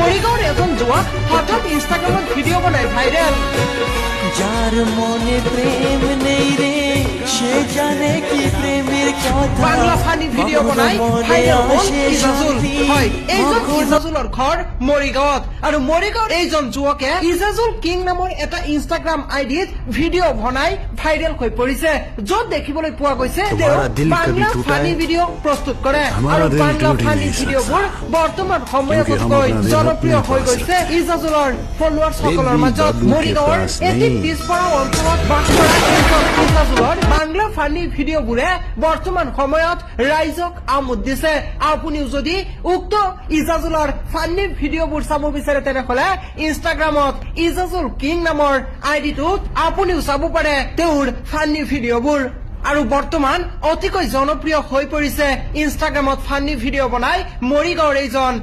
মৰিগাঁৱৰ এজন যুৱক হঠাৎ ইনষ্টাগ্ৰামত ভিডিঅ' বনাই ভাইৰেল। যাৰ মনে প্ৰেম নেই ৰে সে জানে কি প্ৰেমেৰ কথা। বাংলা ফানি ভিডিঅ' বনাই ভাইৰেল হ'ল ইজাজুল। হয়, এইজন ইজাজুলৰ ঘৰ মৰিগাঁৱত আৰু মৰিগাঁৱৰ এইজন যুৱকে ইজাজুল কিং নামৰ এটা ইনষ্টাগ্ৰাম আইডিত ভিডিঅ' বনাই ভাইৰেল হৈ পৰিছে, য'ত দেখিবলৈ পোৱা গৈছে তেওঁ বাংলা ফানি ভিডিঅ' প্ৰস্তুত কৰে আৰু বাংলা ফানি ভিডিঅ'বোৰ বৰ্তমান সময়তকৈ জনপ্ৰিয় হৈ গৈছে ইজাজুলৰ ফলোৱাৰ্ছসকলৰ মাজত। মৰিগাঁৱৰ এটি পিছপৰা অঞ্চলত বাস কৰা এইজন ইজাজুলৰ বাংলা ফানি ভিডিঅ'বোৰে বৰ্তমান সময়ত ৰাইজক আমোদ দিছে। আপুনিও যদি উক্ত ইজাজুলৰ ফানি ভিডিঅ'বোৰ চাব বিচাৰে তেনেহ'লে ইনষ্টাগ্ৰামত ইজাজুল কিং নামৰ আইডিটোত আপুনিও চাব পাৰে তেওঁৰ ফানি ভিডিঅ'বোৰ। আৰু বৰ্তমান অতিকৈ জনপ্ৰিয় হৈ পৰিছে ইনষ্টাগ্ৰামত ফানি ভিডিঅ' বনাই মৰিগাঁৱৰ এইজন